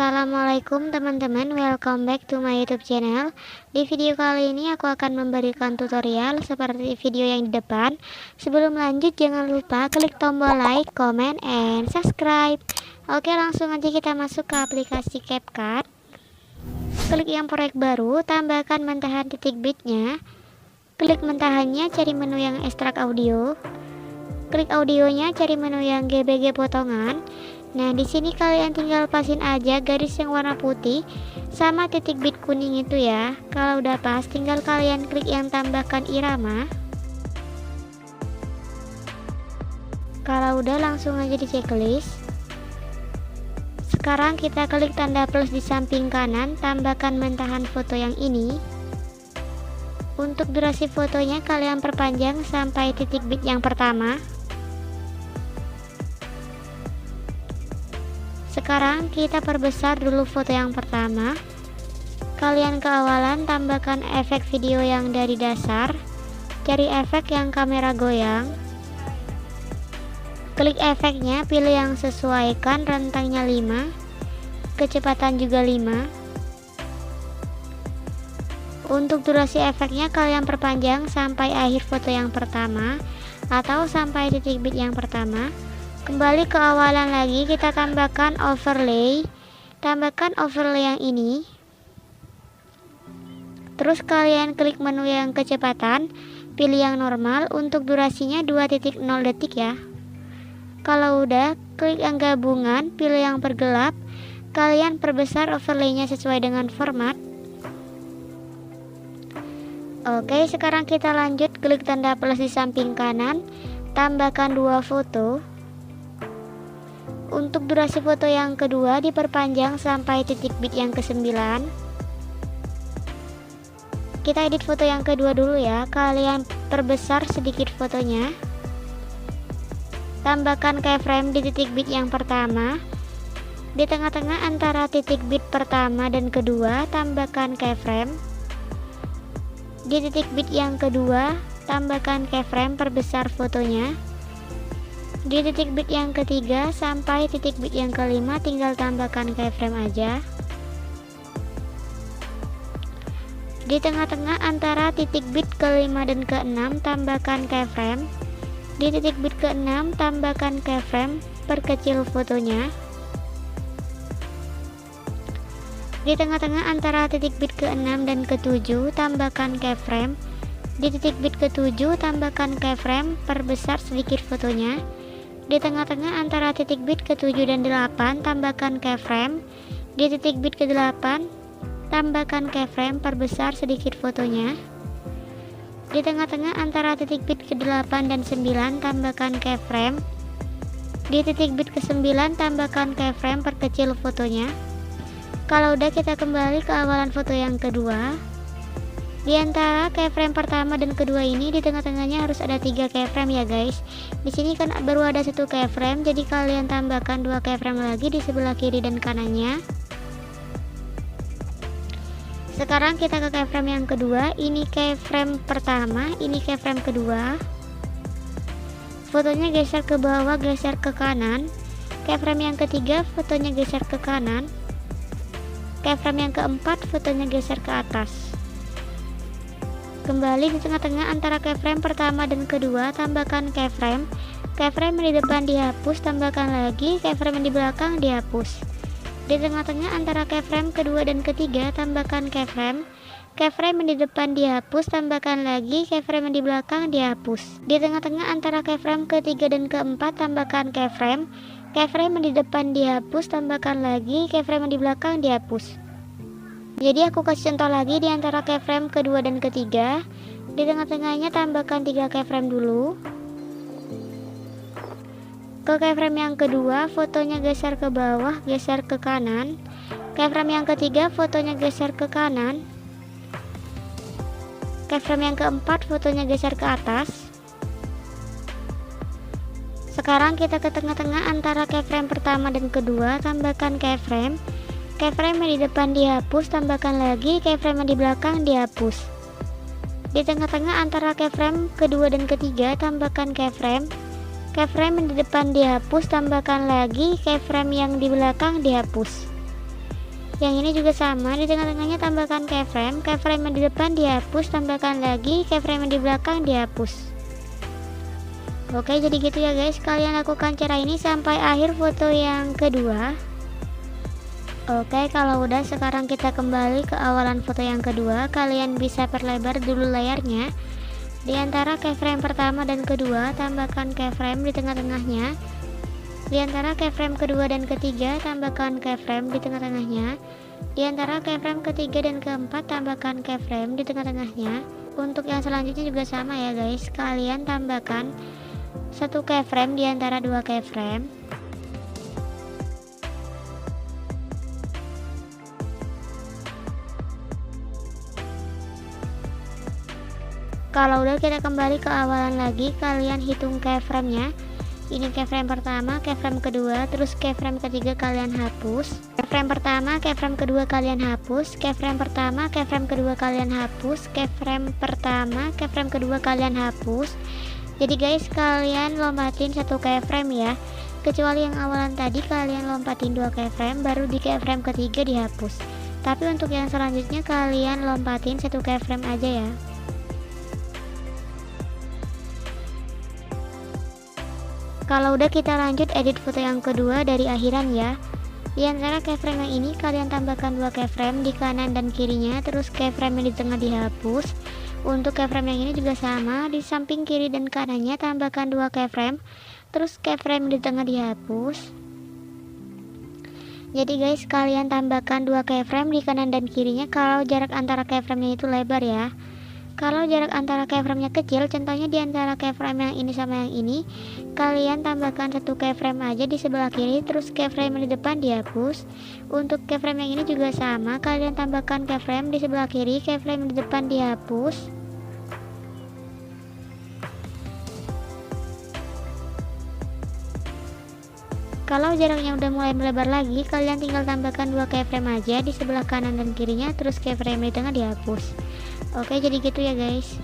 Assalamualaikum teman-teman, welcome back to my YouTube channel. Di video kali ini aku akan memberikan tutorial seperti video yang di depan. Sebelum lanjut jangan lupa klik tombol like, comment, and subscribe. Oke, langsung aja kita masuk ke aplikasi CapCut. Klik yang proyek baru, tambahkan mentahan titik bitnya. Klik mentahannya, cari menu yang ekstrak audio. Klik audionya, cari menu yang GBG potongan. Nah, di sini kalian tinggal pasin aja garis yang warna putih sama titik bit kuning itu ya. Kalau udah pas, tinggal kalian klik yang tambahkan irama. Kalau udah, langsung aja di checklist. Sekarang kita klik tanda plus di samping kanan, tambahkan mentahan foto yang ini. Untuk durasi fotonya kalian perpanjang sampai titik bit yang pertama. Sekarang kita perbesar dulu foto yang pertama. Kalian ke awalan, tambahkan efek video yang dari dasar. Cari efek yang kamera goyang. Klik efeknya, pilih yang sesuaikan, rentangnya 5, kecepatan juga 5. Untuk durasi efeknya kalian perpanjang sampai akhir foto yang pertama atau sampai titik bit yang pertama. Kembali ke awalan lagi, kita tambahkan overlay. Tambahkan overlay yang ini. Terus kalian klik menu yang kecepatan, pilih yang normal. Untuk durasinya 2.0 detik ya. Kalau udah, klik yang gabungan, pilih yang pergelap. Kalian perbesar overlaynya sesuai dengan format. Oke, sekarang kita lanjut, klik tanda plus di samping kanan, tambahkan 2 foto. Untuk durasi foto yang kedua diperpanjang sampai titik bit yang ke-9. Kita edit foto yang kedua dulu ya. Kalian perbesar sedikit fotonya. Tambahkan keyframe di titik bit yang pertama. Di tengah-tengah antara titik bit pertama dan kedua, tambahkan keyframe. Di titik bit yang kedua, tambahkan keyframe, perbesar fotonya. Di titik bit yang ketiga sampai titik bit yang kelima, tinggal tambahkan keyframe aja. Di tengah-tengah antara titik bit kelima dan keenam, tambahkan keyframe. Di titik bit keenam, tambahkan keyframe, perkecil fotonya. Di tengah-tengah antara titik bit ke-6 dan ke-7, tambahkan keyframe. Di titik bit ke-7, tambahkan keyframe, perbesar sedikit fotonya. Di tengah-tengah antara titik bit ke-7 dan 8, tambahkan keyframe. Di titik bit ke-8, tambahkan keyframe, perbesar sedikit fotonya. Di tengah-tengah antara titik bit ke-8 dan 9, tambahkan keyframe. Di titik bit ke-9, tambahkan keyframe, perkecil fotonya. Kalau udah, kita kembali ke awalan foto yang kedua. Di antara keyframe pertama dan kedua ini, di tengah-tengahnya harus ada 3 keyframe ya guys. Di sini kan baru ada 1 keyframe, jadi kalian tambahkan 2 keyframe lagi di sebelah kiri dan kanannya. Sekarang kita ke keyframe yang kedua. Ini keyframe pertama, ini keyframe kedua. Fotonya geser ke bawah, geser ke kanan. Keyframe yang ketiga, fotonya geser ke kanan. Keyframe yang keempat, fotonya geser ke atas. Kembali di tengah-tengah antara keyframe pertama dan kedua, tambahkan keyframe. Keyframe di depan dihapus, tambahkan lagi. Keyframe di belakang dihapus. Di tengah-tengah antara keyframe kedua dan ketiga, tambahkan keyframe. Keyframe di depan dihapus, tambahkan lagi. Keyframe di belakang dihapus. Di tengah-tengah antara keyframe ketiga dan keempat, tambahkan keyframe. Keyframe di depan dihapus, tambahkan lagi. Keyframe di belakang dihapus. Jadi aku kasih contoh lagi di antara keyframe kedua dan ketiga. Di tengah-tengahnya tambahkan 3 keyframe dulu. Ke keyframe yang kedua, fotonya geser ke bawah, geser ke kanan. Keyframe yang ketiga, fotonya geser ke kanan. Keyframe yang keempat, fotonya geser ke atas. Sekarang kita ke tengah-tengah antara keyframe pertama dan kedua, tambahkan keyframe. Keyframe di depan dihapus, tambahkan lagi. Keyframe di belakang dihapus. Di tengah-tengah antara keyframe kedua dan ketiga, tambahkan keyframe. Keyframe di depan dihapus, tambahkan lagi. Keyframe yang di belakang dihapus. Yang ini juga sama, di tengah-tengahnya tambahkan keyframe. Keyframe yang di depan dihapus, tambahkan lagi keyframe yang di belakang dihapus. Oke, jadi gitu ya guys, kalian lakukan cara ini sampai akhir foto yang kedua. Oke, kalau udah, sekarang kita kembali ke awalan foto yang kedua. Kalian bisa perlebar dulu layarnya. Di antara keyframe pertama dan kedua, tambahkan keyframe di tengah-tengahnya. Di antara keyframe kedua dan ketiga, tambahkan keyframe di tengah-tengahnya. Di antara keyframe ketiga dan keempat, tambahkan keyframe di tengah-tengahnya. Untuk yang selanjutnya juga sama ya guys, kalian tambahkan satu keyframe di antara dua keyframe. Kalau udah, kita kembali ke awalan lagi. Kalian hitung keyframe-nya. Ini keyframe pertama, keyframe kedua, terus keyframe ketiga kalian hapus. Keyframe pertama, keyframe kedua kalian hapus. Keyframe pertama, keyframe kedua kalian hapus. Keyframe pertama, keyframe kedua kalian hapus. Jadi guys, kalian lompatin satu keyframe ya. Kecuali yang awalan tadi kalian lompatin dua keyframe, baru di keyframe ketiga dihapus. Tapi untuk yang selanjutnya kalian lompatin satu keyframe aja ya. Kalau udah, kita lanjut edit foto yang kedua dari akhiran ya. Di antara keyframe yang ini kalian tambahkan dua keyframe di kanan dan kirinya, terus keyframe yang di tengah dihapus. Untuk keyframe yang ini juga sama, di samping kiri dan kanannya tambahkan dua keyframe, terus keyframe di tengah dihapus. Jadi guys, kalian tambahkan dua keyframe di kanan dan kirinya kalau jarak antara keyframe-nya itu lebar ya. Kalau jarak antara keyframe-nya kecil, contohnya di antara keyframe yang ini sama yang ini, kalian tambahkan satu keyframe aja di sebelah kiri, terus keyframe yang di depan dihapus. Untuk keyframe yang ini juga sama, kalian tambahkan keyframe di sebelah kiri, keyframe yang di depan dihapus. Kalau jaraknya udah mulai melebar lagi, kalian tinggal tambahkan dua keyframe aja di sebelah kanan dan kirinya, terus keyframe di tengah dihapus. Oke, jadi gitu ya guys.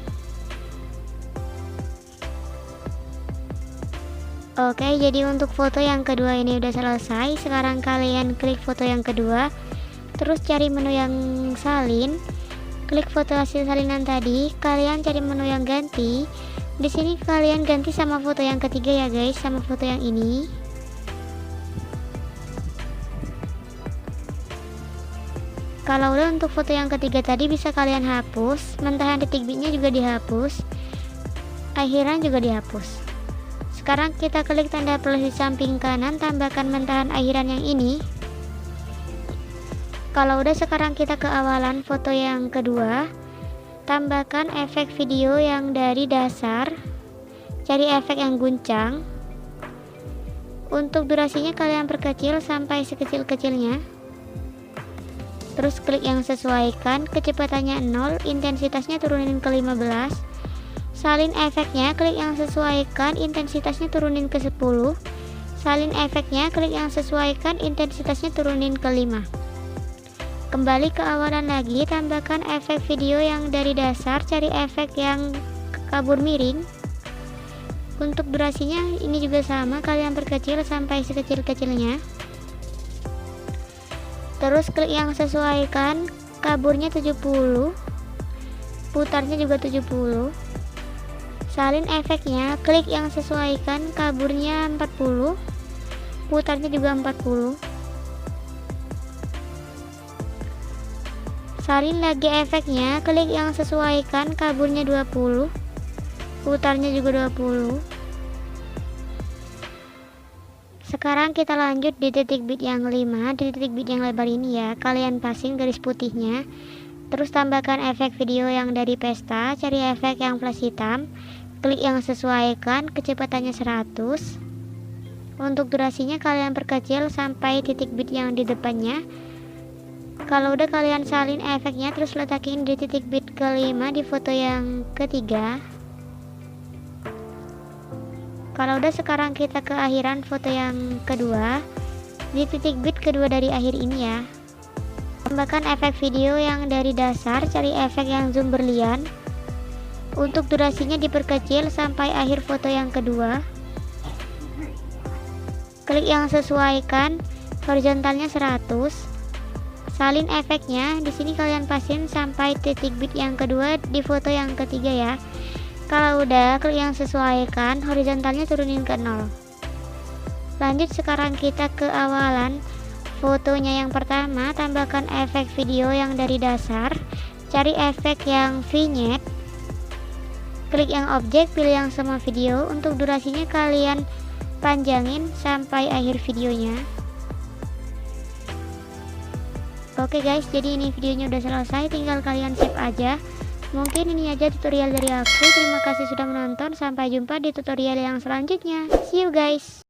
Oke, jadi untuk foto yang kedua ini udah selesai. Sekarang kalian klik foto yang kedua, terus cari menu yang salin, klik foto hasil salinan tadi, kalian cari menu yang ganti. Di sini kalian ganti sama foto yang ketiga ya guys, sama foto yang ini. Kalau udah, untuk foto yang ketiga tadi bisa kalian hapus, mentahan titik bitnya juga dihapus, akhiran juga dihapus. Sekarang kita klik tanda plus di samping kanan, tambahkan mentahan akhiran yang ini. Kalau udah, sekarang kita ke awalan foto yang kedua, tambahkan efek video yang dari dasar, cari efek yang guncang. Untuk durasinya kalian perkecil sampai sekecil-kecilnya. Terus klik yang sesuaikan, kecepatannya 0, intensitasnya turunin ke 15. Salin efeknya, klik yang sesuaikan, intensitasnya turunin ke 10. Salin efeknya, klik yang sesuaikan, intensitasnya turunin ke 5. Kembali ke awalan lagi, tambahkan efek video yang dari dasar, cari efek yang kabur miring. Untuk durasinya ini juga sama, kalian perkecil sampai sekecil-kecilnya. Terus klik yang sesuaikan, kaburnya 70, putarnya juga 70. Salin efeknya, klik yang sesuaikan, kaburnya 40, putarnya juga 40. Salin lagi efeknya, klik yang sesuaikan, kaburnya 20, putarnya juga 20. Sekarang kita lanjut di titik bit yang 5, di titik bit yang lebar ini ya. Kalian passing garis putihnya, terus tambahkan efek video yang dari pesta, cari efek yang flash hitam, klik yang sesuaikan, kecepatannya 100. Untuk durasinya kalian perkecil sampai titik bit yang di depannya. Kalau udah, kalian salin efeknya, terus letakin di titik bit kelima di foto yang ketiga. Kalau udah, sekarang kita ke akhiran foto yang kedua, di titik bit kedua dari akhir ini ya. Tambahkan efek video yang dari dasar, cari efek yang zoom berlian. Untuk durasinya diperkecil sampai akhir foto yang kedua. Klik yang sesuaikan, horizontalnya 100. salin efeknya. Di sini kalian pasin sampai titik bit yang kedua di foto yang ketiga ya. Kalau udah, klik yang sesuaikan, horizontalnya turunin ke 0. Lanjut, sekarang kita ke awalan fotonya. Yang pertama, tambahkan efek video yang dari dasar, cari efek yang vignette, klik yang objek, pilih yang semua video. Untuk durasinya kalian panjangin sampai akhir videonya. Oke guys, jadi ini videonya udah selesai, tinggal kalian save aja. Mungkin ini aja tutorial dari aku. Terima kasih sudah menonton, sampai jumpa di tutorial yang selanjutnya. See you guys.